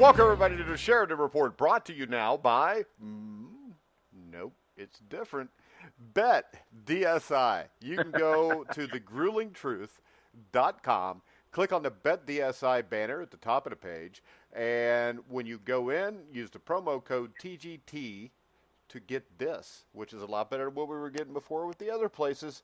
Welcome, everybody, to the Sheridan Report, brought to you now by, nope, it's different, Bet DSI. You can go to thegruelingtruth.com, click on the Bet DSI banner at the top of the page, and when you go in, use the promo code TGT to get this, which is a lot better than what we were getting before with the other places.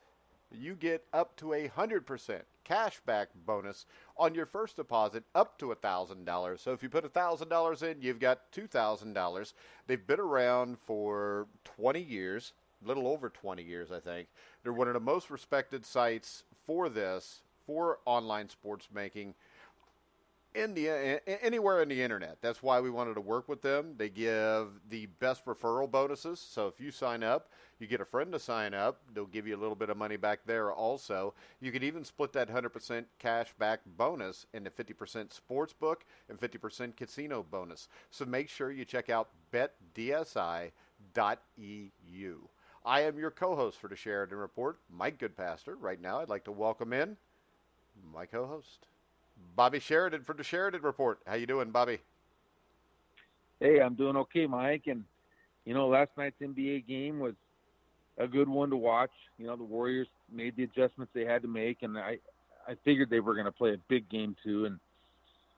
You get up to 100% cashback bonus on your first deposit up to $1,000. So if you put $1,000 in, you've got $2,000. They've been around for 20 years, a little over 20 years, I think. They're one of the most respected sites for this, for online sports making anywhere in the internet. That's why we wanted to work with them. They give the best referral bonuses. So if you sign up, you get a friend to sign up. They'll give you a little bit of money back there also. You could even split that 100% cash back bonus into 50% sportsbook and 50% casino bonus. So make sure you check out betdsi.eu. I am your co-host for the Sheridan Report, Mike Goodpaster. Right now, I'd like to welcome in my co-host, Bobby Sheridan for the Sheridan Report. How you doing, Bobby? Hey, I'm doing okay, Mike. And, last night's NBA game was a good one to watch. The Warriors made the adjustments they had to make, and I figured they were going to play a big game too. And,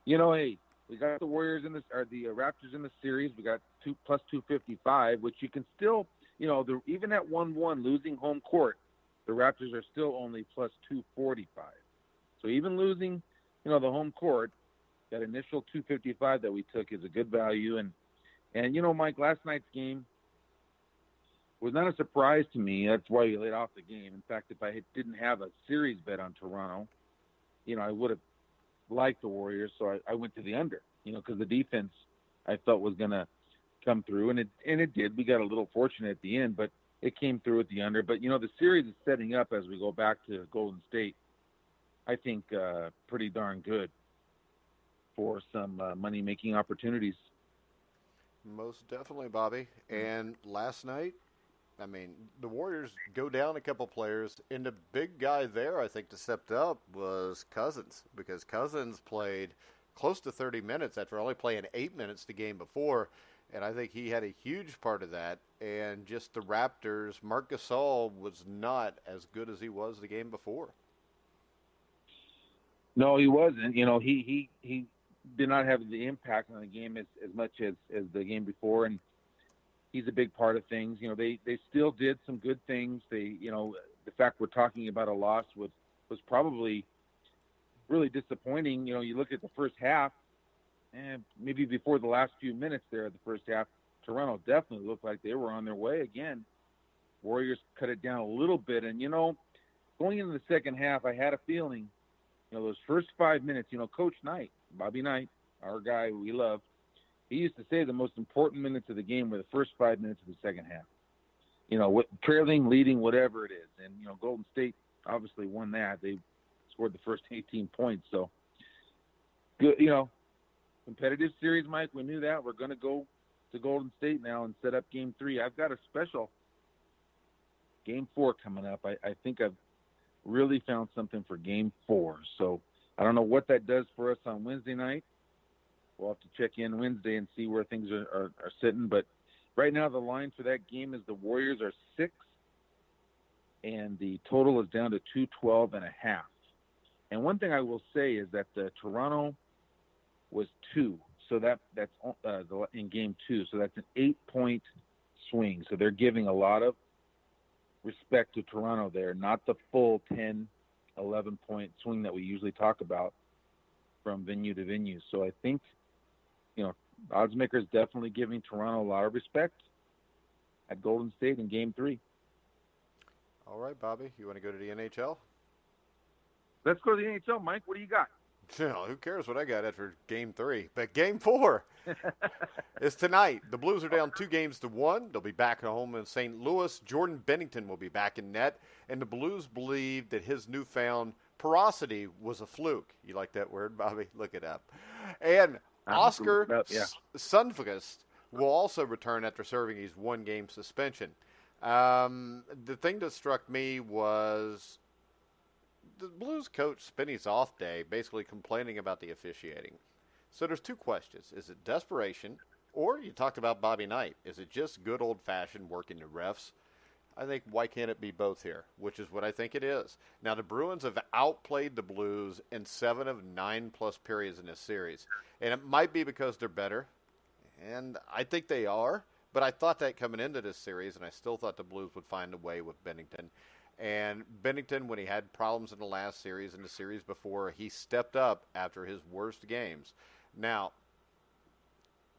hey, we got the Warriors the Raptors in the series. We got plus 255, which you can still, even at 1-1 losing home court, the Raptors are still only plus 245. So even losing the home court, that initial 255 that we took is a good value. And Mike, last night's game was not a surprise to me. That's why we laid off the game. In fact, if I didn't have a series bet on Toronto, I would have liked the Warriors. So I went to the under, because the defense I felt was going to come through, and it did. We got a little fortunate at the end, but it came through at the under. But, the series is setting up as we go back to Golden State, I think, pretty darn good for some money-making opportunities. Most definitely, Bobby. And last night, the Warriors go down a couple players, and the big guy there, I think, that stepped up was Cousins, because Cousins played close to 30 minutes after only playing 8 minutes the game before, and I think he had a huge part of that. And just the Raptors, Marc Gasol was not as good as he was the game before. No, he wasn't. He did not have the impact on the game as much as the game before, and he's a big part of things. They still did some good things. The fact we're talking about a loss was probably really disappointing. You look at the first half, and maybe before the last few minutes there of the first half, Toronto definitely looked like they were on their way again. Warriors cut it down a little bit, and going into the second half, I had a feeling. Those first 5 minutes, Coach Knight, Bobby Knight, our guy we love, he used to say the most important minutes of the game were the first 5 minutes of the second half. Trailing, leading, whatever it is. And, Golden State obviously won that. They scored the first 18 points. So, good, competitive series, Mike. We knew that. We're going to go to Golden State now and set up Game 3. I've got a special Game 4 coming up. I think I've really found something for Game 4. So I don't know what that does for us on Wednesday night. We'll have to check in Wednesday and see where things are sitting. But right now the line for that game is the Warriors are 6, and the total is down to 212.5. And one thing I will say is that Toronto was 2, so that's in Game 2. So that's an 8-point swing. So they're giving a lot of respect to Toronto there, not the full 10, 11-point swing that we usually talk about from venue to venue. So I think, odds makers definitely giving Toronto a lot of respect at Golden State in Game 3. All right, Bobby, you want to go to the NHL? Let's go to the NHL, Mike. What do you got? Who cares what I got after Game 3? But Game 4 is tonight. The Blues are down 2-1. They'll be back at home in St. Louis. Jordan Bennington will be back in net. And the Blues believe that his newfound porosity was a fluke. You like that word, Bobby? Look it up. And Oscar Sundqvist will also return after serving his 1-game suspension. The thing that struck me was the Blues coach spent his off day basically complaining about the officiating. So there's two questions. Is it desperation, or you talked about Bobby Knight? Is it just good old-fashioned working the refs? I think why can't it be both here, which is what I think it is. Now, the Bruins have outplayed the Blues in 7 of 9+ periods in this series. And it might be because they're better, and I think they are, but I thought that coming into this series, and I still thought the Blues would find a way with Bennington. And Bennington, when he had problems in the last series and the series before, he stepped up after his worst games. Now,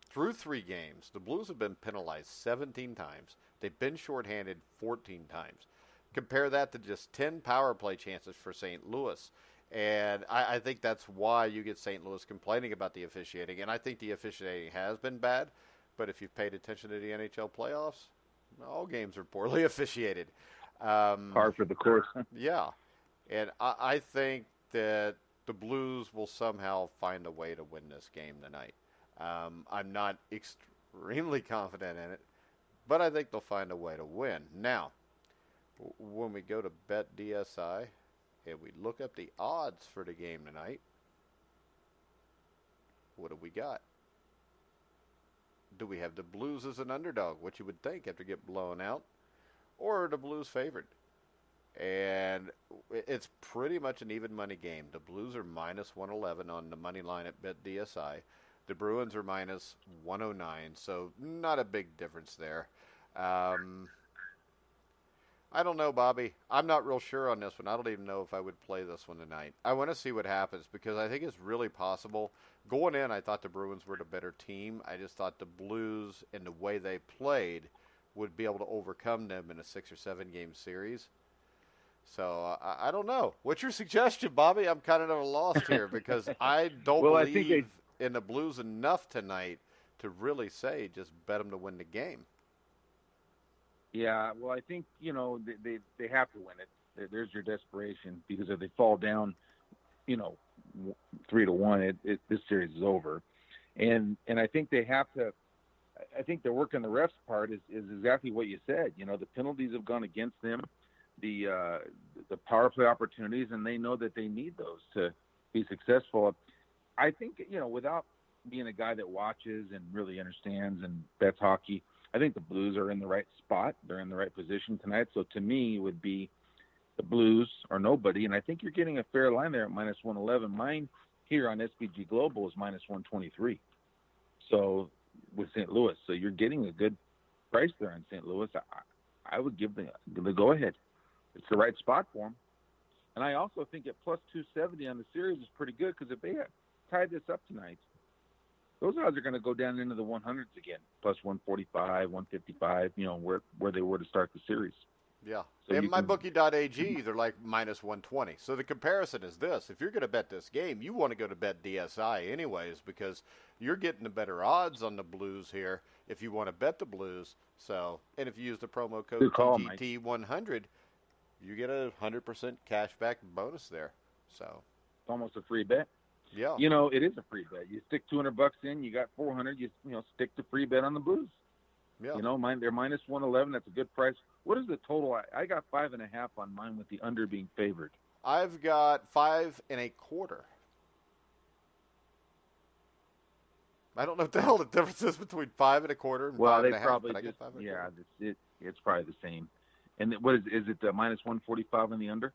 through 3 games, the Blues have been penalized 17 times. They've been shorthanded 14 times. Compare that to just 10 power play chances for St. Louis. And I think that's why you get St. Louis complaining about the officiating. And I think the officiating has been bad. But if you've paid attention to the NHL playoffs, all games are poorly officiated. Par for the course. Yeah. And I think that the Blues will somehow find a way to win this game tonight. I'm not extremely confident in it, but I think they'll find a way to win. Now, when we go to Bet DSI and we look up the odds for the game tonight, what do we got? Do we have the Blues as an underdog, which you would think after get blown out, or are the Blues favored? And it's pretty much an even money game. The Blues are minus 111 on the money line at Bet DSI. The Bruins are minus 109, so not a big difference there. I don't know, Bobby. I'm not real sure on this one. I don't even know if I would play this one tonight. I want to see what happens because I think it's really possible. Going in, I thought the Bruins were the better team. I just thought the Blues and the way they played would be able to overcome them in a 6 or 7 game series. So I don't know. What's your suggestion, Bobby? I'm kind of at a loss here because I don't believe in the Blues enough tonight to really say just bet them to win the game. Yeah, well, I think, they have to win it. There's your desperation because if they fall down, 3-1, this series is over. And I think they have to – I think the work on the refs part is exactly what you said. The penalties have gone against them, the power play opportunities, and they know that they need those to be successful. I think, without being a guy that watches and really understands and bets hockey, I think the Blues are in the right spot. They're in the right position tonight. So to me, it would be the Blues or nobody. And I think you're getting a fair line there at minus 111. Mine here on SBG Global is minus 123. So with St. Louis. So you're getting a good price there on St. Louis. I would give the go-ahead. It's the right spot for them. And I also think at plus 270 on the series is pretty good because if they tied this up tonight, those odds are going to go down into the 100s again, plus 145, 155, where they were to start the series. Yeah. So and mybookie.ag, they're like minus 120. So the comparison is this. If you're going to bet this game, you want to go to Bet DSI anyways because you're getting the better odds on the Blues here if you want to bet the Blues. So, and if you use the promo code TGT100, you get a 100% cashback bonus there. So it's almost a free bet. Yeah. It is a free bet. You stick $200 in, you got 400. You stick the free bet on the Blues. Yeah. They're minus 111. That's a good price. What is the total? I got 5.5 on mine with the under being favored. I've got 5.25. I don't know what the hell the difference is between 5.25 and 5.5. They probably it's probably the same. And what is it? Minus 145 on the under?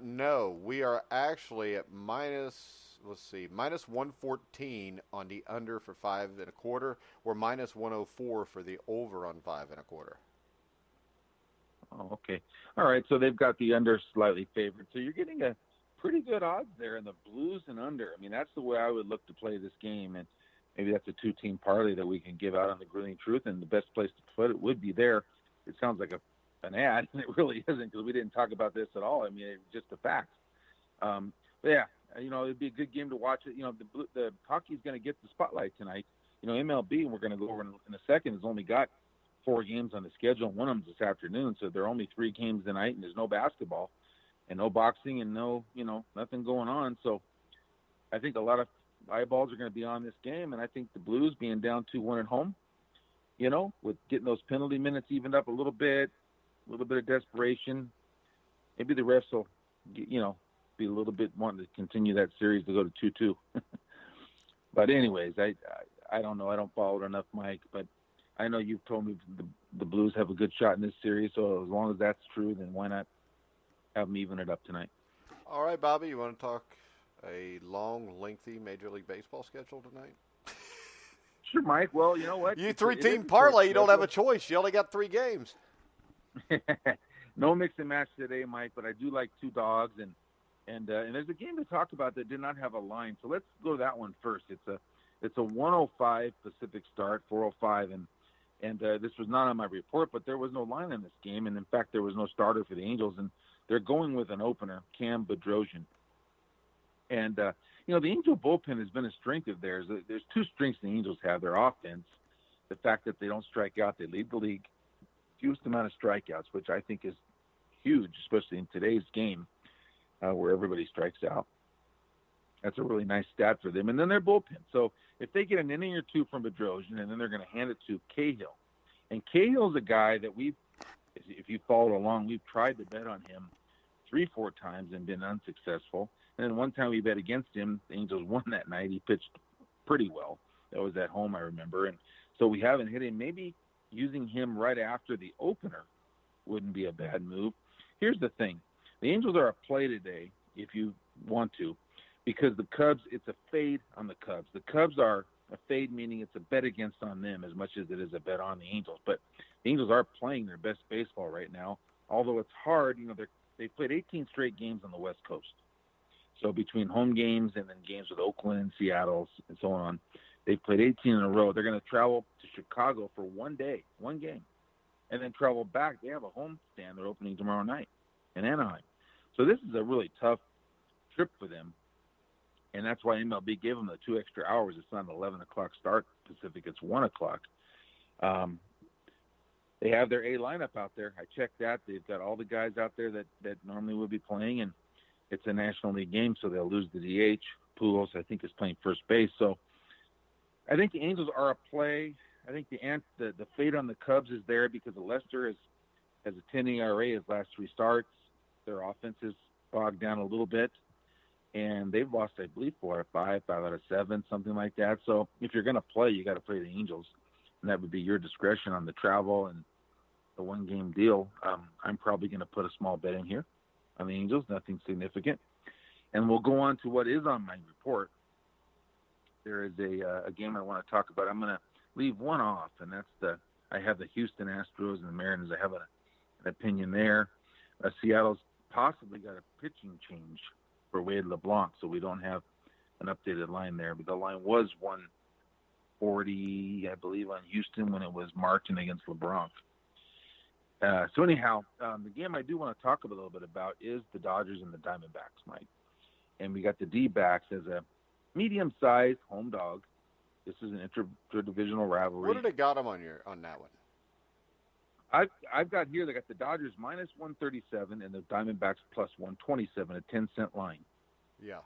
No, we are actually at minus 114 on the under for 5.25, or minus 104 for the over on 5.25. Oh, okay. All right. So they've got the under slightly favored. So you're getting a pretty good odds there in the Blues and under. I mean, that's the way I would look to play this game. And maybe that's a 2-team parlay that we can give out on the Grilling Truth. And the best place to put it would be there. It sounds like an ad, and it really isn't because we didn't talk about this at all. I mean, it's just a fact. But yeah, it'd be a good game to watch. The hockey's going to get the spotlight tonight. MLB, we're going to go over in a second, has only got 4 games on the schedule, and one of them this afternoon. So there are only 3 games tonight, and there's no basketball and no boxing and no, nothing going on. So I think a lot of eyeballs are going to be on this game, and I think the Blues being down 2-1 at home, with getting those penalty minutes evened up a little bit of desperation, maybe the refs will, be a little bit wanting to continue that series to go to 2-2. But anyways, I don't know. I don't follow it enough, Mike. But I know you've told me the Blues have a good shot in this series. So as long as that's true, then why not have them even it up tonight? All right, Bobby, you want to talk a long, lengthy Major League Baseball schedule tonight? Sure, Mike. Well, you know what? You three-team parlay, you don't have a choice. You only got 3 games. No mix and match today, Mike, but I do like 2 dogs, and there's a game to talk about that did not have a line. So let's go to that one first. It's a 105 Pacific start, 405, and this was not on my report, but there was no line in this game, and in fact there was no starter for the Angels, and they're going with an opener, Cam Bedrosian. And the Angel bullpen has been a strength of theirs. There's 2 strengths the Angels have: their offense, the fact that they don't strike out, they lead the league, fewest amount of strikeouts, which I think is huge, especially in today's game where everybody strikes out. That's a really nice stat for them. And then their bullpen. So if they get an inning or 2 from Bedrosian, and then they're going to hand it to Cahill. And Cahill's a guy that if you followed along, we've tried to bet on him 3-4 times and been unsuccessful. And then one time we bet against him, the Angels won that night. He pitched pretty well. That was at home, I remember. And so we haven't hit him. Maybe using him right after the opener wouldn't be a bad move. Here's the thing. The Angels are a play today, if you want to, because the Cubs, it's a fade on the Cubs. The Cubs are a fade, meaning it's a bet against on them as much as it is a bet on the Angels. But the Angels are playing their best baseball right now, although it's hard. They've played 18 straight games on the West Coast. So between home games and then games with Oakland, Seattle, and so on, they've played 18 in a row. They're going to travel to Chicago for one day, one game, and then travel back. They have a home stand they're opening tomorrow night in Anaheim. So this is a really tough trip for them, and that's why MLB gave them the 2 extra hours. It's not an 11 o'clock start Pacific. It's 1 o'clock. They have their A lineup out there. I checked that. They've got all the guys out there that normally would be playing, and it's a National League game, so they'll lose the DH. Pujols, I think, is playing first base. So I think the Angels are a play. I think the fate on the Cubs is there because Lester has a 10 ERA his last 3 starts. Their offense is bogged down a little bit, and they've lost, I believe, 4 out of 5, 5 out of 7, something like that. So if you're going to play, you got to play the Angels, and that would be your discretion on the travel and the one-game deal. I'm probably going to put a small bet in here on the Angels, nothing significant. And we'll go on to what is on my report. There is a game I want to talk about. I'm going to leave one off, and that's I have the Houston Astros and the Mariners. I have an opinion there. Seattle's possibly got a pitching change for Wade LeBlanc, so we don't have an updated line there. But the line was 140, I believe, on Houston when it was Martin against LeBlanc. So anyhow, the game I do want to talk a little bit about is the Dodgers and the Diamondbacks, Mike. And we got the D-backs as a medium-sized home dog. This is an interdivisional rivalry. What did it got them on that one? I've got here, they got the Dodgers minus 137 and the Diamondbacks plus 127, a 10-cent line. Yeah.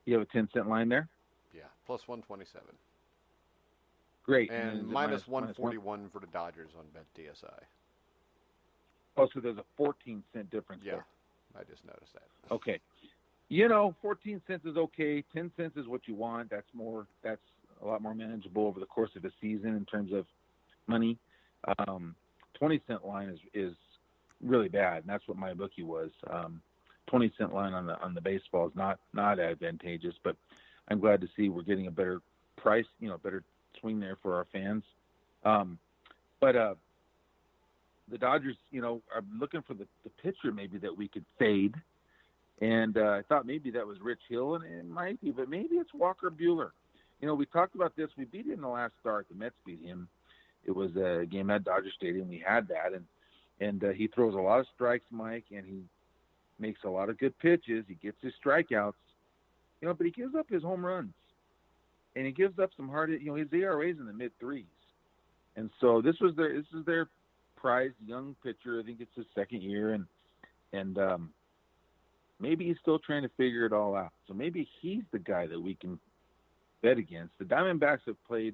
You have a 10-cent line there? Yeah, plus 127. Great. And minus 141 for the Dodgers on Bet DSI. Oh, so there's a 14-cent difference there. Yeah, I just noticed that. Okay. 14 cents is okay. 10 cents is what you want. That's a lot more manageable over the course of a season in terms of money. 20-cent line is really bad, and that's what my bookie was. 20-cent line on the baseball is not advantageous, but I'm glad to see we're getting a better price, better swing there for our fans. But the Dodgers, are looking for the pitcher maybe that we could fade. And I thought maybe that was Rich Hill, and it might be, but maybe it's Walker Buehler. We talked about this. We beat him in the last start. The Mets beat him. It was a game at Dodger Stadium. We had that, and he throws a lot of strikes, Mike, and he makes a lot of good pitches. He gets his strikeouts, but he gives up his home runs, and he gives up some hard. His ERA is in the mid-3s, and so this is their prized young pitcher. I think it's his second year, and maybe he's still trying to figure it all out. So maybe he's the guy that we can bet against. The Diamondbacks have played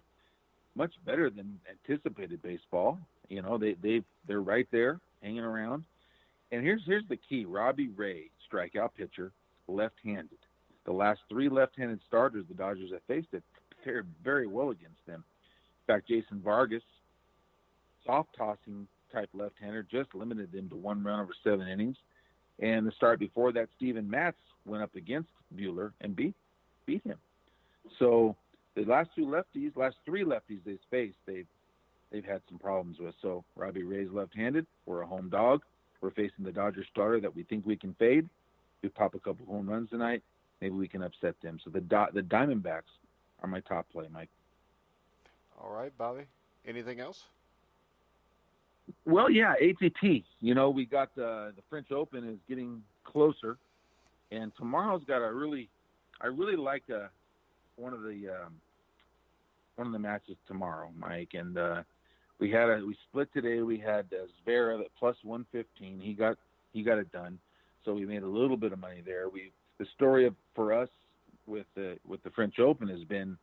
much better than anticipated baseball. They're right there hanging around. And here's the key. Robbie Ray, strikeout pitcher, left-handed. the last 3 left-handed starters the Dodgers have faced it fared very well against them. In fact, Jason Vargas, soft-tossing type left-hander, just limited them to 1 run over 7 innings. And the start before that, Steven Matz went up against Buehler and beat him. So the last 3 lefties they've faced, they've had some problems with. So Robbie Ray's left-handed. We're a home dog. We're facing the Dodgers starter that we think we can fade. We pop a couple home runs tonight. Maybe we can upset them. So the Diamondbacks are my top play, Mike. All right, Bobby. Anything else? Well, yeah, ATP. You know, we got the French Open is getting closer, and tomorrow's got I really like one of the matches tomorrow, Mike. And we split today. We had Zverev at plus 115. He got it done, so we made a little bit of money there. The story for us with the French Open has been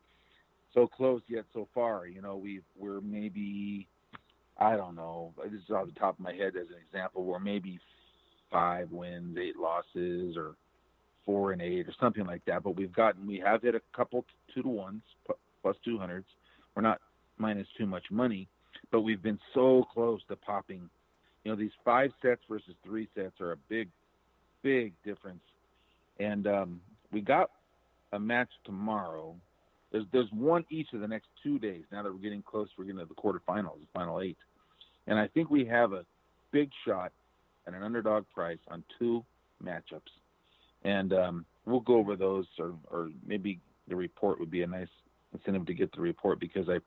so close yet so far. You know, we're maybe, I don't know, this is off the top of my head as an example, we're maybe 5 wins, 8 losses, or 4 and 8, or something like that. But we have hit a couple 2-to-1s plus 200s. We're not minus too much money, but we've been so close to popping. You know, these 5 sets versus 3 sets are a big, big difference. And we got a match tomorrow. There's one each of the next 2 days. Now that we're getting close, we're getting to the quarterfinals, the final 8. And I think we have a big shot at an underdog price on 2 matchups. And we'll go over those, or maybe the report would be a nice incentive to get the report, because I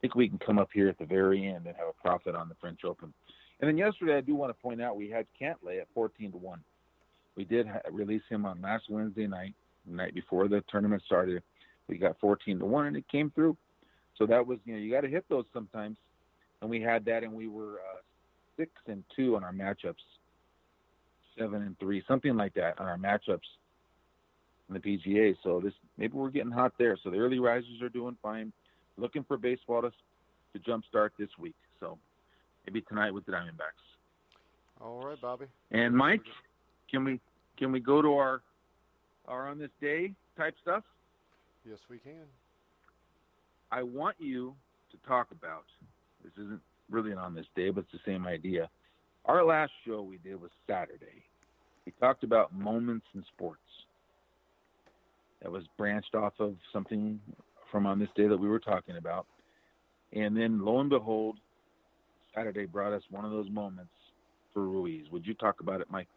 think we can come up here at the very end and have a profit on the French Open. And then yesterday, I do want to point out, we had Cantlay at 14-1. We did release him on last Wednesday night, the night before the tournament started. We got 14-1, and it came through. So that was, you got to hit those sometimes. And we had that, and we were 6-2 on our matchups, 7-3, something like that on our matchups in the PGA. So maybe we're getting hot there. So the early risers are doing fine. Looking for baseball to jumpstart this week. So maybe tonight with the Diamondbacks. All right, Bobby. And Mike, can we go to our on this day type stuff? Yes, we can. I want you to talk about, this isn't really an on this day, but it's the same idea. Our last show we did was Saturday. We talked about moments in sports. That was branched off of something from on this day that we were talking about. And then, lo and behold, Saturday brought us one of those moments for Ruiz. Would you talk about it, Mike?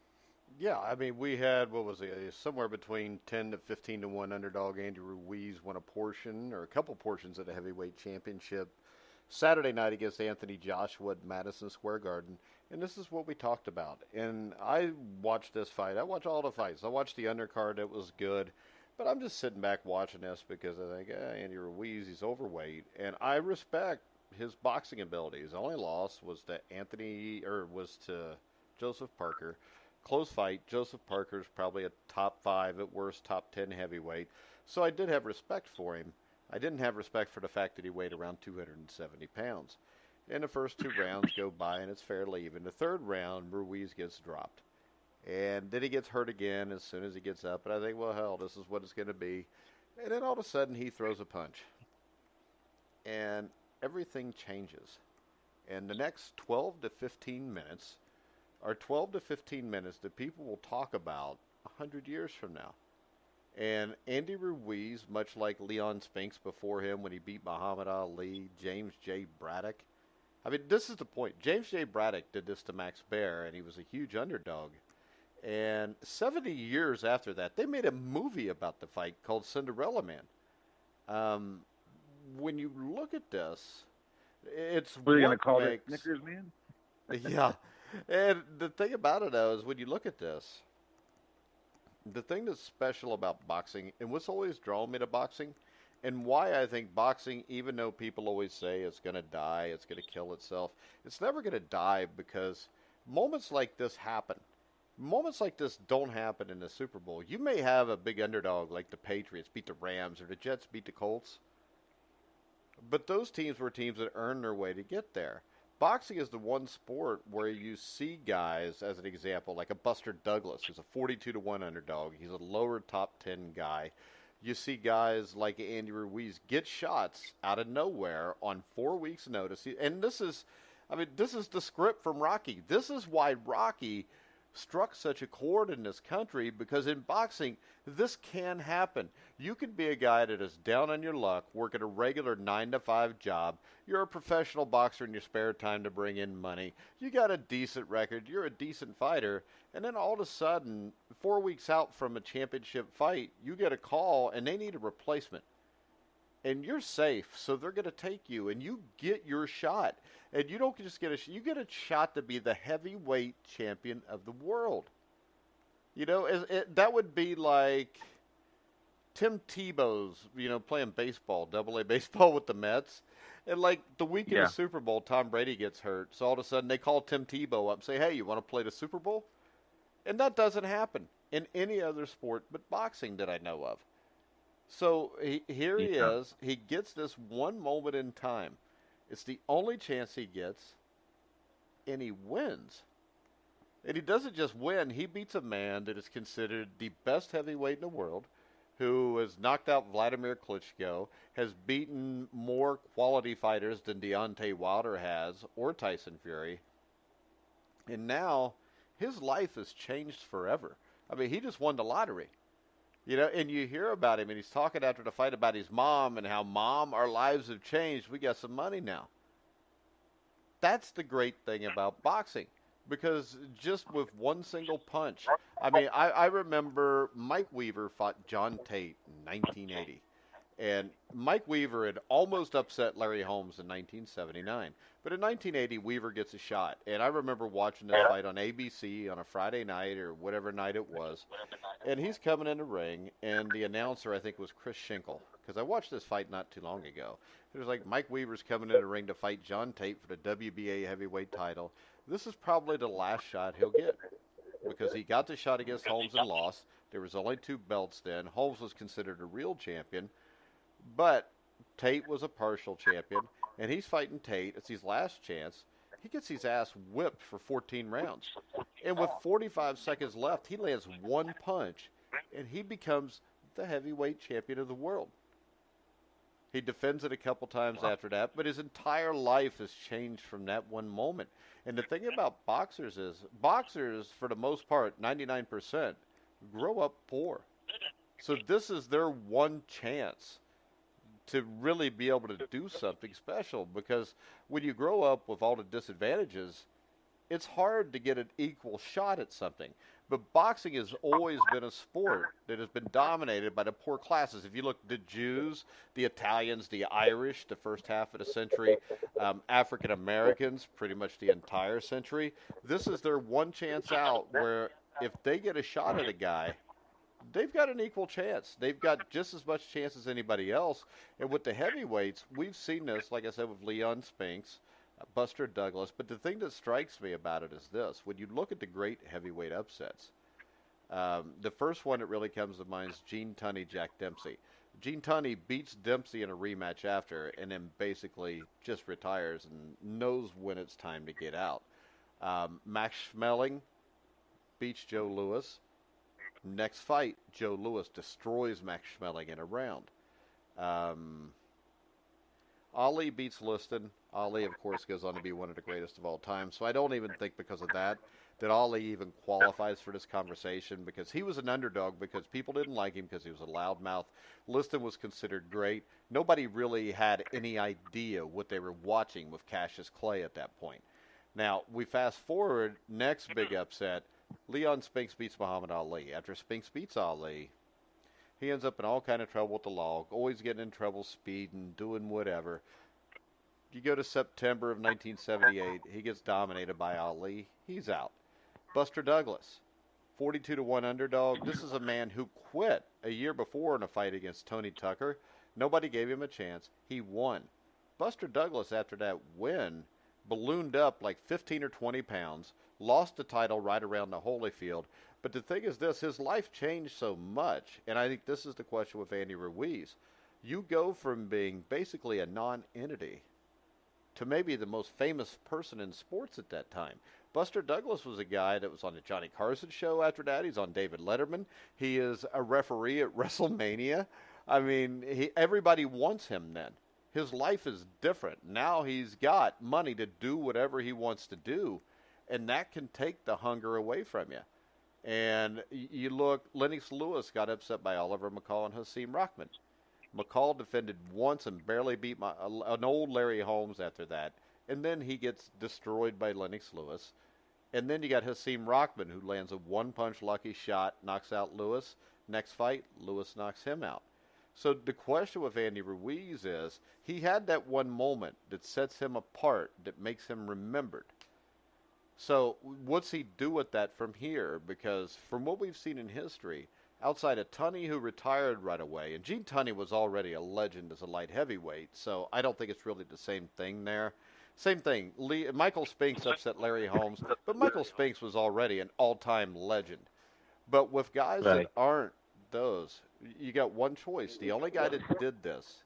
Yeah, I mean, we had, what was it, somewhere between 10 to 15-1 underdog. Andy Ruiz won a portion, or a couple portions of the heavyweight championship Saturday night against Anthony Joshua at Madison Square Garden. And this is what we talked about. And I watched this fight. I watched all the fights. I watched the undercard. It was good. But I'm just sitting back watching this because I think, Andy Ruiz, he's overweight. And I respect his boxing abilities. The only loss was to Joseph Parker. Close fight. Joseph Parker's probably a top 5, at worst top 10 heavyweight. So I did have respect for him. I didn't have respect for the fact that he weighed around 270 pounds. And the first 2 rounds go by, and it's fairly even. The third round, Ruiz gets dropped. And then he gets hurt again as soon as he gets up. And I think, well, hell, this is what it's going to be. And then all of a sudden, he throws a punch. And everything changes. And the next 12 to 15 minutes are 12 to 15 minutes that people will talk about 100 years from now. And Andy Ruiz, much like Leon Spinks before him when he beat Muhammad Ali, James J. Braddock. I mean, this is the point. James J. Braddock did this to Max Baer, and he was a huge underdog. And 70 years after that, they made a movie about the fight called Cinderella Man. When you look at this, it's what are you going to call it, Snickers Man? Yeah. And the thing about it, though, is when you look at this, the thing that's special about boxing, and what's always drawn me to boxing, and why I think boxing, even though people always say it's going to die, it's going to kill itself, it's never going to die, because moments like this happen. Moments like this don't happen in the Super Bowl. You may have a big underdog like the Patriots beat the Rams, or the Jets beat the Colts, but those teams were teams that earned their way to get there. boxing is the one sport where you see guys, as an example, like a Buster Douglas, who's a 42-1 underdog. He's a lower top 10 guy. You see guys like Andy Ruiz get shots out of nowhere on 4 weeks' notice. And this is the script from Rocky. This is why Rocky struck such a chord in this country, because in boxing, this can happen. You could be a guy that is down on your luck, working a regular 9-to-5 job. You're a professional boxer in your spare time to bring in money. You got a decent record. You're a decent fighter. And then all of a sudden, 4 weeks out from a championship fight, you get a call and they need a replacement. And you're safe, so they're going to take you, and you get your shot. And you don't just get you get a shot to be the heavyweight champion of the world. You know, that would be like Tim Tebow's, playing baseball, Double-A baseball with the Mets. And like the week of the Super Bowl, Tom Brady gets hurt. So all of a sudden they call Tim Tebow up and say, hey, you want to play the Super Bowl? And that doesn't happen in any other sport but boxing that I know of. So here he is. He gets this one moment in time. It's the only chance he gets, and he wins. And he doesn't just win. He beats a man that is considered the best heavyweight in the world, who has knocked out Vladimir Klitschko, has beaten more quality fighters than Deontay Wilder has, or Tyson Fury. And now his life has changed forever. I mean, he just won the lottery. And you hear about him, and he's talking after the fight about his mom and how, Mom, our lives have changed. We got some money now. That's the great thing about boxing, because just with one single punch. I mean, I remember Mike Weaver fought John Tate in 1980. And Mike Weaver had almost upset Larry Holmes in 1979. But in 1980, Weaver gets a shot. And I remember watching this fight on ABC on a Friday night or whatever night it was. And he's coming in the ring, and the announcer, I think, was Chris Schenkel, because I watched this fight not too long ago. It was like, Mike Weaver's coming in the ring to fight John Tate for the WBA heavyweight title. This is probably the last shot he'll get, because he got the shot against Holmes and lost. There was only 2 belts then. Holmes was considered a real champion. But Tate was a partial champion, and he's fighting Tate. It's his last chance. He gets his ass whipped for 14 rounds. And with 45 seconds left, he lands one punch, and he becomes the heavyweight champion of the world. He defends it a couple times after that, but his entire life has changed from that one moment. And the thing about boxers is, boxers, for the most part, 99%, grow up poor. So this is their one chance to really be able to do something special, because when you grow up with all the disadvantages, it's hard to get an equal shot at something. But boxing has always been a sport that has been dominated by the poor classes. If you look at the Jews, the Italians, the Irish, the first half of the century, African Americans, pretty much the entire century, this is their one chance out where if they get a shot at a guy, they've got an equal chance. They've got just as much chance as anybody else. And with the heavyweights, we've seen this, like I said, with Leon Spinks, Buster Douglas. But the thing that strikes me about it is this. When you look at the great heavyweight upsets, the first one that really comes to mind is Gene Tunney, Jack Dempsey. Gene Tunney beats Dempsey in a rematch after, and then basically just retires and knows when it's time to get out. Max Schmeling beats Joe Louis. Next fight, Joe Louis destroys Max Schmeling in a round. Ali beats Liston. Ali, of course, goes on to be one of the greatest of all time. So I don't even think because of that Ali even qualifies for this conversation, because he was an underdog because people didn't like him because he was a loudmouth. Liston was considered great. Nobody really had any idea what they were watching with Cassius Clay at that point. Now, we fast forward, next big upset, Leon Spinks beats Muhammad Ali. After Spinks beats Ali, he ends up in all kind of trouble with the law, always getting in trouble, speeding, doing whatever. You go to September of 1978, he gets dominated by Ali. He's out. Buster Douglas, 42-1 underdog. This is a man who quit a year before in a fight against Tony Tucker. Nobody gave him a chance. He won. Buster Douglas, after that win, ballooned up like 15 or 20 pounds, lost the title right around the Holyfield. But the thing is this, his life changed so much, and I think this is the question with Andy Ruiz. You go from being basically a non-entity to maybe the most famous person in sports at that time. Buster Douglas was a guy that was on the Johnny Carson show after that. He's on David Letterman. He is a referee at WrestleMania. I mean, everybody wants him then. His life is different. Now he's got money to do whatever he wants to do, and that can take the hunger away from you. And you look, Lennox Lewis got upset by Oliver McCall and Hakeem Rockman. McCall defended once and barely beat an old Larry Holmes after that. And then he gets destroyed by Lennox Lewis. And then you got Hakeem Rockman, who lands a one-punch lucky shot, knocks out Lewis. Next fight, Lewis knocks him out. So the question with Andy Ruiz is, he had that one moment that sets him apart, that makes him remembered. So what's he do with that from here? Because from what we've seen in history, outside of Tunney, who retired right away, and Gene Tunney was already a legend as a light heavyweight, so I don't think it's really the same thing there. Same thing. Michael Spinks upset Larry Holmes, but Michael Spinks was already an all-time legend. But with guys that aren't those, you got one choice. The only guy that did this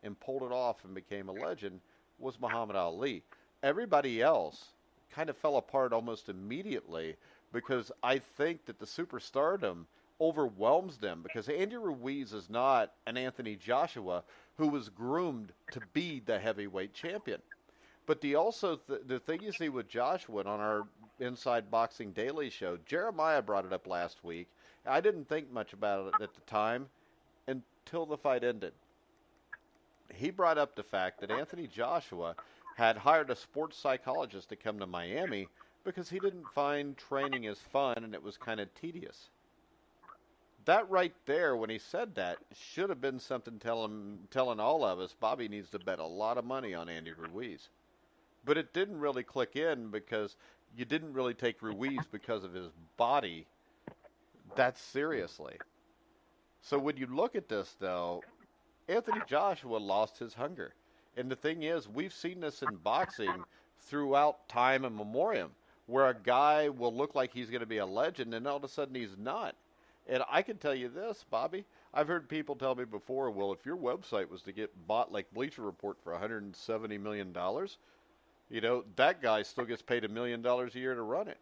and pulled it off and became a legend was Muhammad Ali. Everybody else kind of fell apart almost immediately because I think that the superstardom overwhelms them, because Andy Ruiz is not an Anthony Joshua who was groomed to be the heavyweight champion. But the thing you see with Joshua on our Inside Boxing Daily show, Jeremiah brought it up last week. I didn't think much about it at the time until the fight ended. He brought up the fact that Anthony Joshua had hired a sports psychologist to come to Miami because he didn't find training as fun and it was kind of tedious. That right there, when he said that, should have been something telling all of us, Bobby needs to bet a lot of money on Andy Ruiz. But it didn't really click in because you didn't really take Ruiz because of his body that seriously. So when you look at this, though, Anthony Joshua lost his hunger. And the thing is, we've seen this in boxing throughout time and memoriam, where a guy will look like he's going to be a legend, and all of a sudden he's not. And I can tell you this, Bobby, I've heard people tell me before, well, if your website was to get bought like Bleacher Report for $170 million, you know, that guy still gets paid $1 million a year to run it.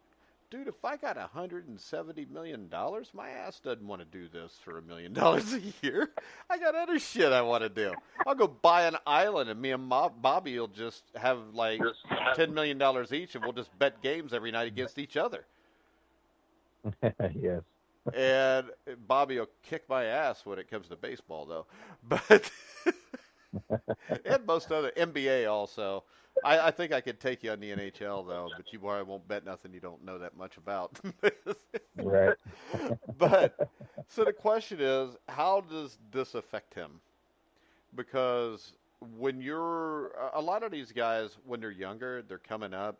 Dude, if I got $170 million, my ass doesn't want to do this for $1 million a year. I got other shit I want to do. I'll go buy an island, and me and Bobby will just have like $10 million each, and we'll just bet games every night against each other. Yes. And Bobby will kick my ass when it comes to baseball, though. But and most other NBA also. I think I could take you on the NHL, though, but you probably won't bet nothing you don't know that much about. Right. But so the question is, how does this affect him? Because when a lot of these guys, when they're younger, they're coming up,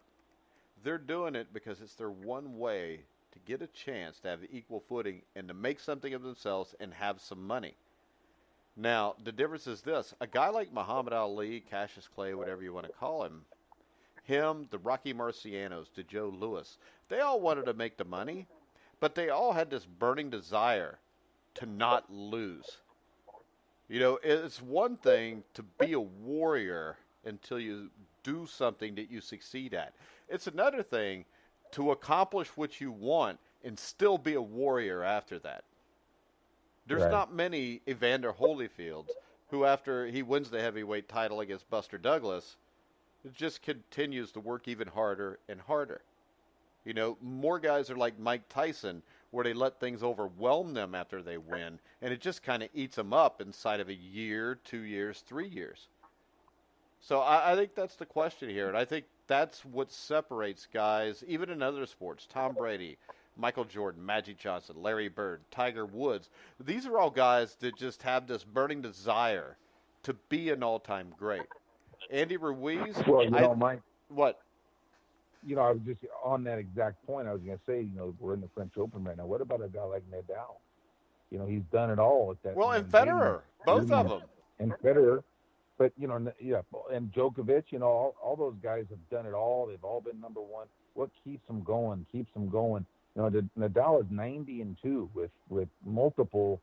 they're doing it because it's their one way to get a chance to have equal footing and to make something of themselves and have some money. Now, the difference is this. A guy like Muhammad Ali, Cassius Clay, whatever you want to call him, the Rocky Marcianos, the Joe Louis, they all wanted to make the money, but they all had this burning desire to not lose. You know, it's one thing to be a warrior until you do something that you succeed at. It's another thing to accomplish what you want and still be a warrior after that. There's not many Evander Holyfields who, after he wins the heavyweight title against Buster Douglas, just continues to work even harder and harder. You know, more guys are like Mike Tyson, where they let things overwhelm them after they win, and it just kind of eats them up inside of a year, 2 years, 3 years. So I think that's the question here, and I think that's what separates guys, even in other sports. Tom Brady, Michael Jordan, Magic Johnson, Larry Bird, Tiger Woods. These are all guys that just have this burning desire to be an all-time great. Andy Ruiz. Well, you know, Mike. What? You know, I was just on that exact point. I was going to say, you know, we're in the French Open right now. What about a guy like Nadal? You know, he's done it all at that. Well, and Federer, both of them. And Federer, but you know, yeah, and Djokovic. You know, all those guys have done it all. They've all been number one. What keeps them going? You know, Nadal is 90-2 with multiple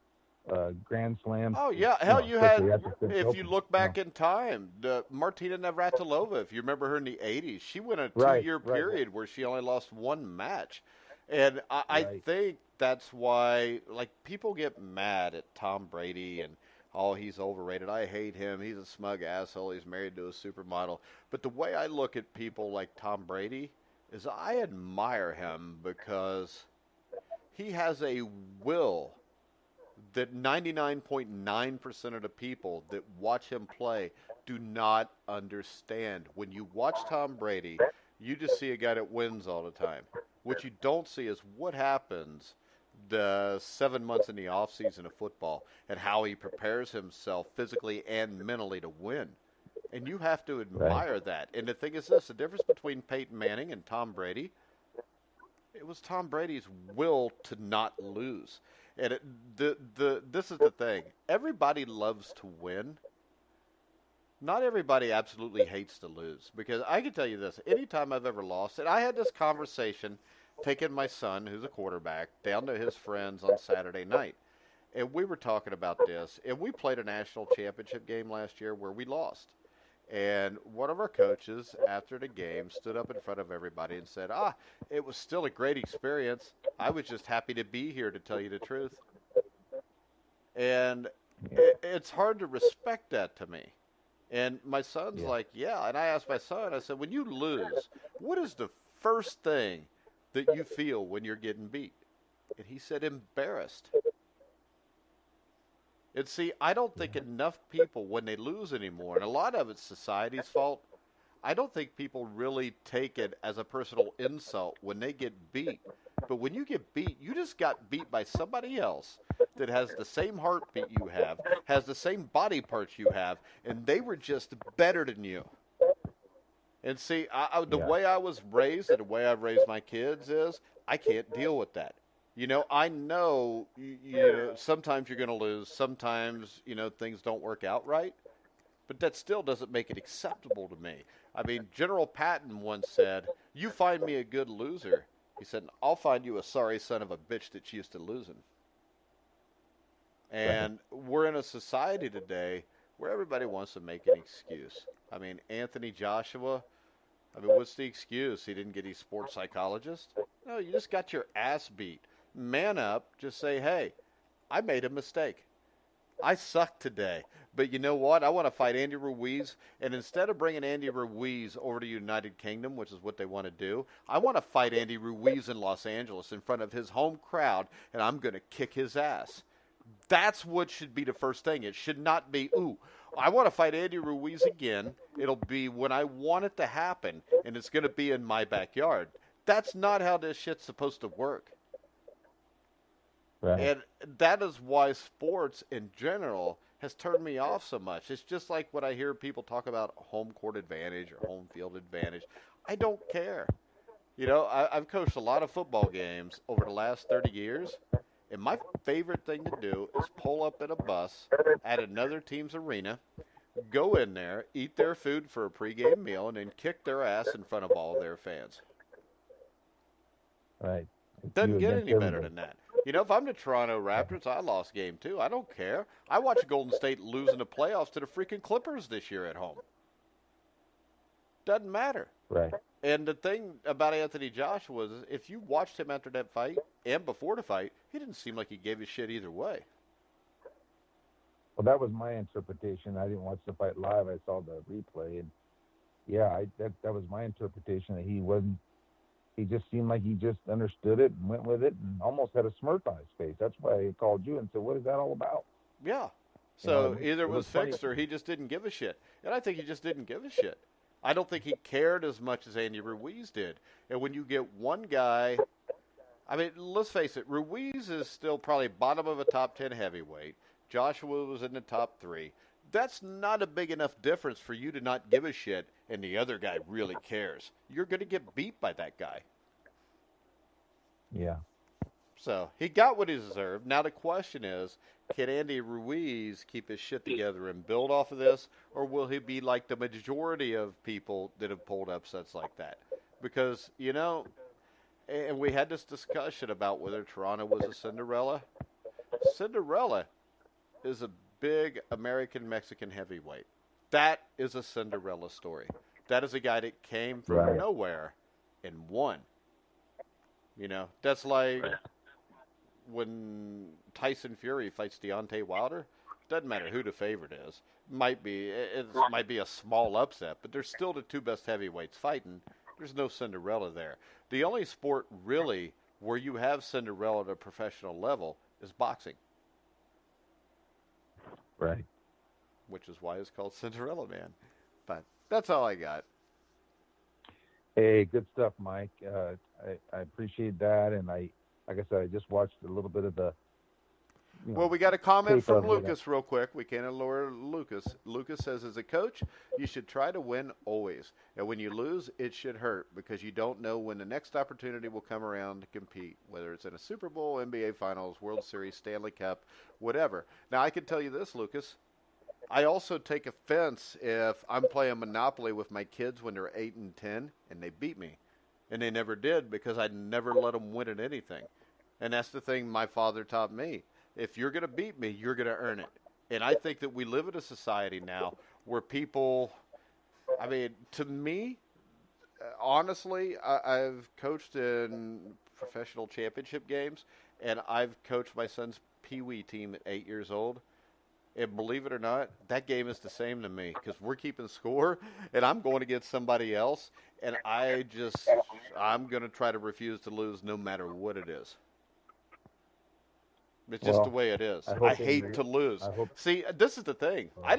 Grand Slams. Oh yeah, hell, you had. Especially after French If you Open, look back in time, Martina Navratilova, if you remember her in the '80s, she went a Right, two-year right, period where she only lost one match, and I right. think that's why like people get mad at Tom Brady and oh he's overrated. I hate him. He's a smug asshole. He's married to a supermodel. But the way I look at people like Tom Brady is I admire him because he has a will that 99.9% of the people that watch him play do not understand. When you watch Tom Brady, you just see a guy that wins all the time. What you don't see is what happens the 7 months in the offseason of football and how he prepares himself physically and mentally to win. And you have to admire that. And the thing is this, the difference between Peyton Manning and Tom Brady, it was Tom Brady's will to not lose. And this is the thing. Everybody loves to win. Not everybody absolutely hates to lose. Because I can tell you this, anytime I've ever lost, and I had this conversation taking my son, who's a quarterback, down to his friends on Saturday night. And we were talking about this. And we played a national championship game last year where we lost. And one of our coaches, after the game, stood up in front of everybody and said, it was still a great experience. I was just happy to be here, to tell you the truth. And it's hard to respect that to me. And my son's like, yeah. And I asked my son, I said, when you lose, what is the first thing that you feel when you're getting beat? And he said, embarrassed. And see, I don't think enough people, when they lose anymore, and a lot of it's society's fault, I don't think people really take it as a personal insult when they get beat. But when you get beat, you just got beat by somebody else that has the same heartbeat you have, has the same body parts you have, and they were just better than you. And see, the way I was raised and the way I've raised my kids is I can't deal with that. You know, I know, sometimes you're going to lose. Sometimes, things don't work out right. But that still doesn't make it acceptable to me. I mean, General Patton once said, you find me a good loser. He said, I'll find you a sorry son of a bitch that's used to losing. And we're in a society today where everybody wants to make an excuse. I mean, Anthony Joshua, what's the excuse? He didn't get his sports psychologist? No, you just got your ass beat. Man up, just say, hey, I made a mistake. I sucked today. But you know what? I want to fight Andy Ruiz. And instead of bringing Andy Ruiz over to United Kingdom, which is what they want to do, I want to fight Andy Ruiz in Los Angeles in front of his home crowd, and I'm going to kick his ass. That's what should be the first thing. It should not be, I want to fight Andy Ruiz again. It'll be when I want it to happen, and it's going to be in my backyard. That's not how this shit's supposed to work. Right. And that is why sports in general has turned me off so much. It's just like when I hear people talk about home court advantage or home field advantage. I don't care. I've coached a lot of football games over the last 30 years, and my favorite thing to do is pull up in a bus at another team's arena, go in there, eat their food for a pregame meal, and then kick their ass in front of all their fans. Right. Doesn't get any better than that. If I'm the Toronto Raptors, I lost game 2. I don't care. I watched Golden State lose in the playoffs to the freaking Clippers this year at home. Doesn't matter. Right. And the thing about Anthony Joshua is if you watched him after that fight and before the fight, he didn't seem like he gave a shit either way. Well, that was my interpretation. I didn't watch the fight live. I saw the replay. And, that was my interpretation, that he wasn't. He just seemed like he just understood it and went with it and almost had a smirk on his face. That's why I called you and said, what is that all about? Yeah. So either it was fixed or he just didn't give a shit. And I think he just didn't give a shit. I don't think he cared as much as Andy Ruiz did. And when you get one guy, let's face it, Ruiz is still probably bottom of a top 10 heavyweight. Joshua was in the top 3. That's not a big enough difference for you to not give a shit and the other guy really cares. You're going to get beat by that guy. Yeah. So he got what he deserved. Now the question is, can Andy Ruiz keep his shit together and build off of this, or will he be like the majority of people that have pulled upsets like that? Because, and we had this discussion about whether Toronto was a Cinderella. Cinderella is a big American-Mexican heavyweight. That is a Cinderella story. That is a guy that came from nowhere and won. You know, that's like when Tyson Fury fights Deontay Wilder. Doesn't matter who the favorite is. It might be a small upset, but they're still the two best heavyweights fighting. There's no Cinderella there. The only sport really where you have Cinderella at a professional level is boxing. Right. Which is why it's called Cinderella Man. But that's all I got. Hey, good stuff, Mike. I appreciate that, and like I said, I just watched a little bit of the. Well, we got a comment from Lucas real quick. We can't ignore Lucas. Lucas says, as a coach, you should try to win always. And when you lose, it should hurt because you don't know when the next opportunity will come around to compete, whether it's in a Super Bowl, NBA Finals, World Series, Stanley Cup, whatever. Now, I can tell you this, Lucas. I also take offense if I'm playing Monopoly with my kids when they're 8 and 10 and they beat me. And they never did because I never let them win at anything. And that's the thing my father taught me. If you're going to beat me, you're going to earn it. And I think that we live in a society now where people, I mean, to me, honestly, I've coached in professional championship games, and I've coached my son's Pee-wee team at 8 years old. And believe it or not, that game is the same to me because we're keeping score, and I'm going against somebody else, and I'm going to try to refuse to lose no matter what it is. It's just the way it is. I hate to lose. See, this is the thing. I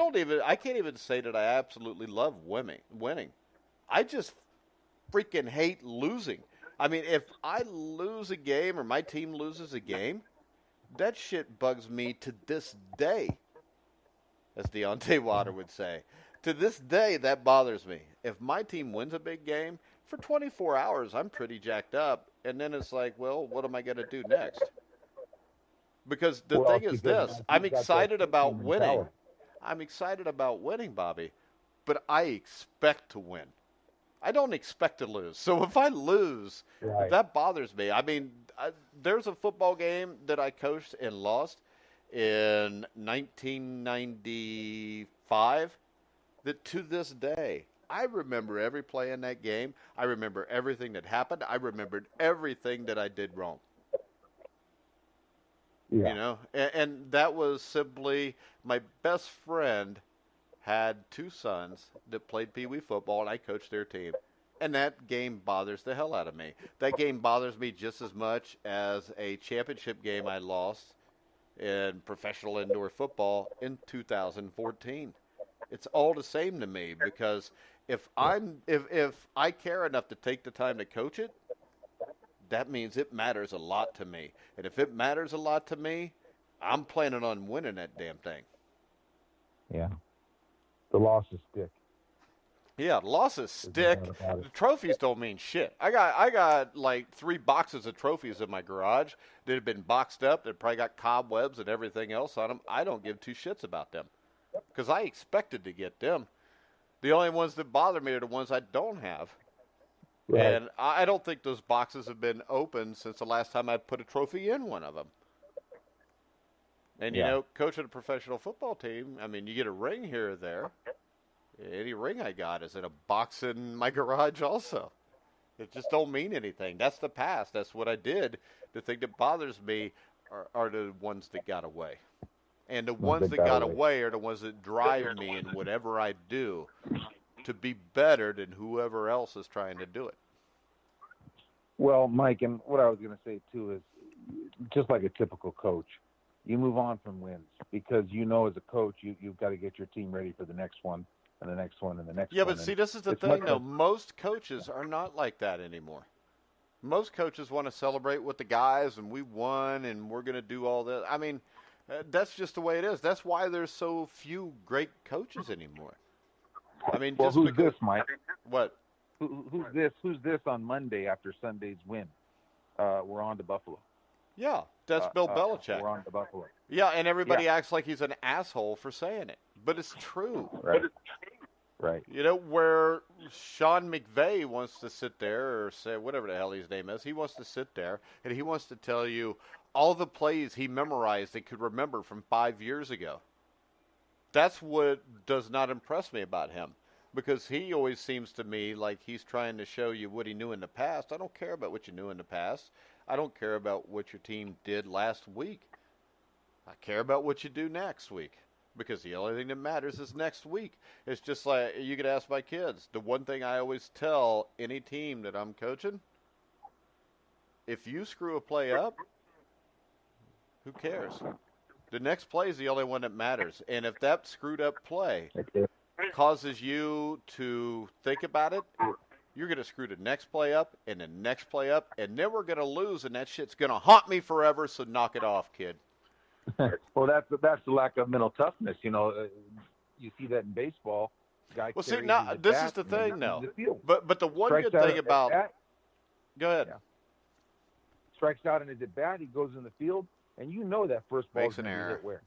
can't even say that I absolutely love winning. I just freaking hate losing. I mean, if I lose a game or my team loses a game, that shit bugs me to this day, as Deontay Wilder would say. To this day, that bothers me. If my team wins a big game, for 24 hours, I'm pretty jacked up. And then it's like, well, what am I going to do next? Because the thing is this, I'm excited about winning. I'm excited about winning, Bobby, but I expect to win. I don't expect to lose. So if I lose, that bothers me. I mean, there's a football game that I coached and lost in 1995 that to this day, I remember every play in that game. I remember everything that happened. I remembered everything that I did wrong. Yeah. You know, and that was simply my best friend had two sons that played Pee-wee football, and I coached their team. And that game bothers the hell out of me. That game bothers me just as much as a championship game I lost in professional indoor football in 2014. It's all the same to me because if I care enough to take the time to coach it, that means it matters a lot to me. And if it matters a lot to me, I'm planning on winning that damn thing. Yeah. The losses stick. Yeah, losses stick. The trophies don't mean shit. I got like 3 boxes of trophies in my garage that have been boxed up. That probably got cobwebs and everything else on them. I don't give 2 shits about them because I expected to get them. The only ones that bother me are the ones I don't have. Right. And I don't think those boxes have been opened since the last time I put a trophy in one of them. And, you know, coaching a professional football team, I mean, you get a ring here or there. Any ring I got is in a box in my garage also. It just don't mean anything. That's the past. That's what I did. The thing that bothers me are the ones that got away. And the ones that got away are the ones that drive me in whatever I do to be better than whoever else is trying to do it. Well, Mike, and what I was going to say, too, is just like a typical coach, you move on from wins because you know as a coach you've got to get your team ready for the next one and the next one and the next one. Yeah, but see, this is the thing, though. Most coaches are not like that anymore. Most coaches want to celebrate with the guys, and we won, and we're going to do all this. I mean, that's just the way it is. That's why there's so few great coaches anymore. I mean, well, just who's because, this, Mike? What? Who's this? Who's this on Monday after Sunday's win? We're on to Buffalo. Yeah, that's Bill Belichick. We're on to Buffalo. Yeah, and everybody acts like he's an asshole for saying it, but it's true. Right. Right. You know, where Sean McVay wants to sit there or say whatever the hell his name is, he wants to sit there and he wants to tell you all the plays he memorized and could remember from 5 years ago. That's what does not impress me about him because he always seems to me like he's trying to show you what he knew in the past. I don't care about what you knew in the past. I don't care about what your team did last week. I care about what you do next week. Because the only thing that matters is next week. It's just like you could ask my kids. The one thing I always tell any team that I'm coaching, if you screw a play up, who cares? The next play is the only one that matters. And if that screwed up play causes you to think about it, you're going to screw the next play up and the next play up, and then we're going to lose, and that shit's going to haunt me forever, so knock it off, kid. Well, that's the lack of mental toughness. You know, you see that in baseball. Well, see, now this is the thing, though. But the one good thing about go ahead. Yeah. Strikes out and is it bad? He goes in the field, and you know that first ball is going to be hit where,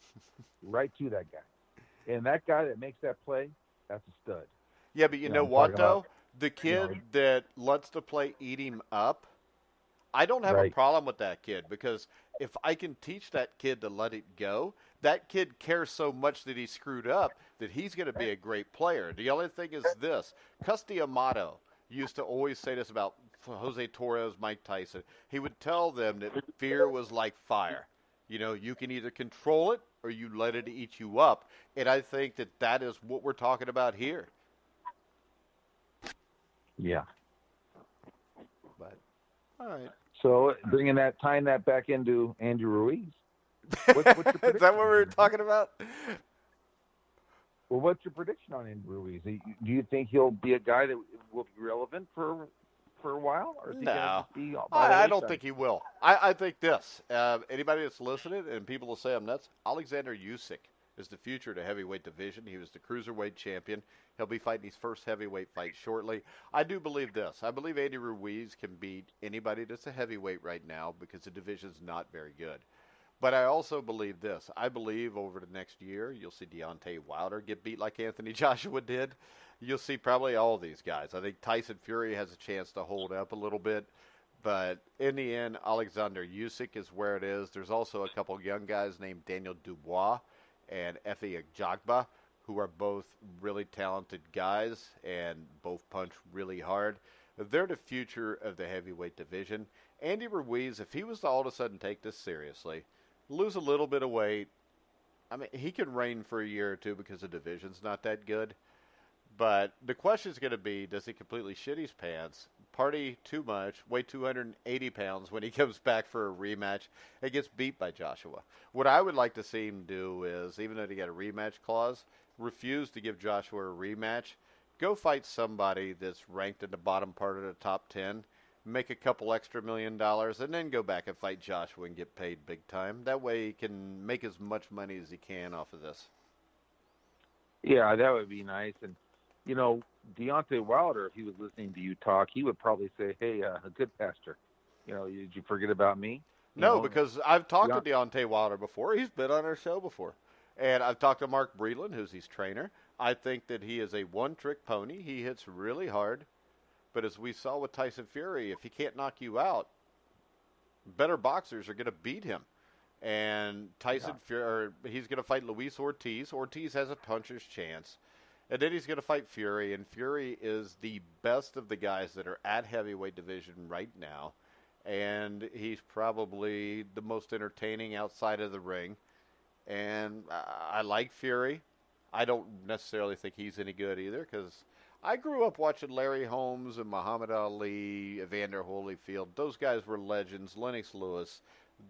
right to that guy, and that guy that makes that play, that's a stud. Yeah, but you know what though? The kid that lets the play eat him up, I don't have a problem with that kid because if I can teach that kid to let it go, that kid cares so much that he screwed up that he's going to be a great player. The only thing is this. Custy Amato used to always say this about Jose Torres, Mike Tyson. He would tell them that fear was like fire. You know, you can either control it or you let it eat you up. And I think that that is what we're talking about here. Yeah. But, all right. So tying that back into Andrew Ruiz. What's your prediction? Is that what we were talking about? Well, what's your prediction on Andrew Ruiz? Do you think he'll be a guy that will be relevant for a while? Or no, I don't think he will. I think this. Anybody that's listening, and people will say I'm nuts, Alexander Usyk is the future of the heavyweight division. He was the cruiserweight champion. He'll be fighting his first heavyweight fight shortly. I do believe this. I believe Andy Ruiz can beat anybody that's a heavyweight right now because the division's not very good. But I also believe this. I believe over the next year, you'll see Deontay Wilder get beat like Anthony Joshua did. You'll see probably all these guys. I think Tyson Fury has a chance to hold up a little bit. But in the end, Alexander Usyk is where it is. There's also a couple young guys named Daniel Dubois and Efe Ajagba, who are both really talented guys and both punch really hard. They're the future of the heavyweight division. Andy Ruiz, if he was to all of a sudden take this seriously, lose a little bit of weight, I mean, he can reign for a year or two because the division's not that good. But the question is going to be, does he completely shit his pants, party too much, weigh 280 pounds when he comes back for a rematch and gets beat by Joshua? What I would like to see him do is, even though he got a rematch clause, refuse to give Joshua a rematch. Go fight somebody that's ranked in the bottom part of the top 10, make a couple extra $1 million, and then go back and fight Joshua and get paid big time. That way he can make as much money as he can off of this. Yeah, that would be nice. And, you know, Deontay Wilder, if he was listening to you talk, he would probably say, hey, good pastor, you know, did you forget about me? No, because I've talked to Deontay Wilder before. He's been on our show before. And I've talked to Mark Breland, who's his trainer. I think that he is a one-trick pony. He hits really hard. But as we saw with Tyson Fury, if he can't knock you out, better boxers are going to beat him. And Fury, he's going to fight Luis Ortiz. Ortiz has a puncher's chance. And then he's going to fight Fury. And Fury is the best of the guys that are at heavyweight division right now. And he's probably the most entertaining outside of the ring. And I like Fury. I don't necessarily think he's any good either because I grew up watching Larry Holmes and Muhammad Ali, Evander Holyfield. Those guys were legends. Lennox Lewis.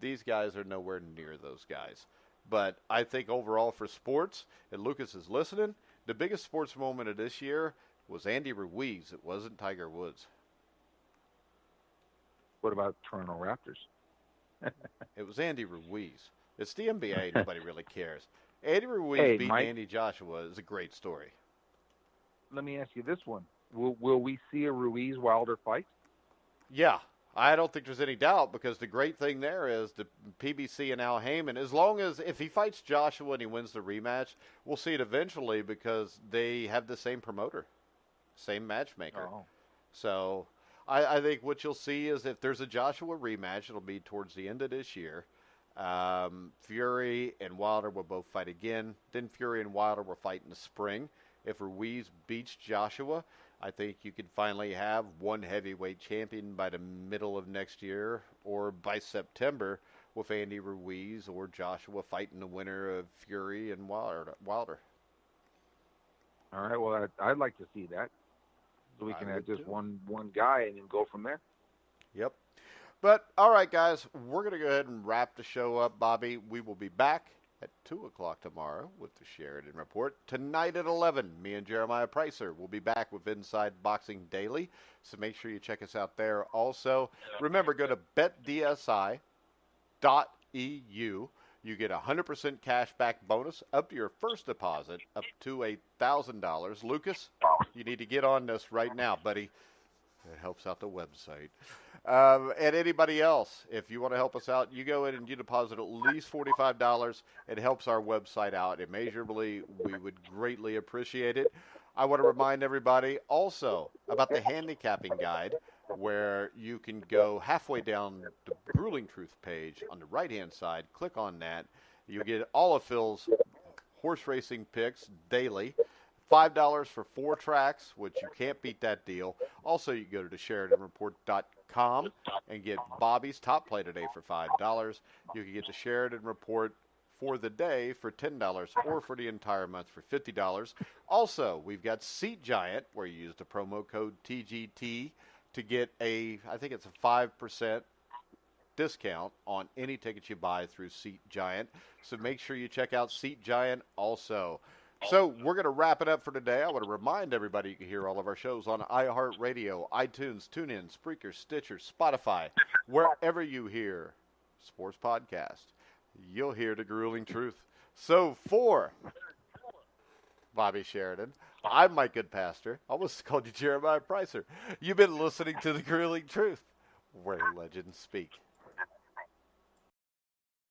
These guys are nowhere near those guys. But I think overall for sports, and Lucas is listening, the biggest sports moment of this year was Andy Ruiz. It wasn't Tiger Woods. What about Toronto Raptors? It was Andy Ruiz. It's the NBA. Nobody really cares. Andy Ruiz beating Andy Joshua is a great story. Let me ask you this one. Will we see a Ruiz-Wilder fight? Yeah, I don't think there's any doubt, because the great thing there is the PBC and Al Heyman, as long as if he fights Joshua and he wins the rematch, we'll see it eventually because they have the same promoter, same matchmaker. Oh. So I think what you'll see is if there's a Joshua rematch, it'll be towards the end of this year. Fury and Wilder will both fight again. Then Fury and Wilder will fight in the spring. If Ruiz beats Joshua, I think you could finally have one heavyweight champion by the middle of next year, or by September, with Andy Ruiz or Joshua fighting the winner of Fury and Wilder. All right. Well, I'd like to see that, so we can have just one guy and then go from there. Yep. But all right, guys, we're gonna go ahead and wrap the show up. Bobby, we will be back at 2 o'clock tomorrow with the Sheridan Report. Tonight at 11, me and Jeremiah Pricer will be back with Inside Boxing Daily. So make sure you check us out there. Also, remember, go to betdsi.eu. You get a 100% cash back bonus up to your first deposit, up to $1,000. Lucas, you need to get on this right now, buddy. It helps out the website. And anybody else, if you want to help us out, you go in and you deposit at least $45. It helps our website out immeasurably. We would greatly appreciate it. I want to remind everybody also about the handicapping guide, where you can go halfway down the Grueling Truth page on the right-hand side. Click on that. You'll get all of Phil's horse racing picks daily. $5 for 4 tracks, which you can't beat that deal. Also, you can go to SheridanReport.com and get Bobby's top play today for $5. You can get the Sheridan Report for the day for $10, or for the entire month for $50. Also, we've got Seat Giant, where you use the promo code TGT to get I think it's a 5% discount on any tickets you buy through Seat Giant. So make sure you check out Seat Giant also. So we're going to wrap it up for today. I want to remind everybody you can hear all of our shows on iHeartRadio, iTunes, TuneIn, Spreaker, Stitcher, Spotify, wherever you hear sports podcasts. You'll hear the Grueling Truth. So for Bobby Sheridan, I'm Mike Goodpastor. I almost called you Jeremiah Pricer. You've been listening to the Grueling Truth, where legends speak.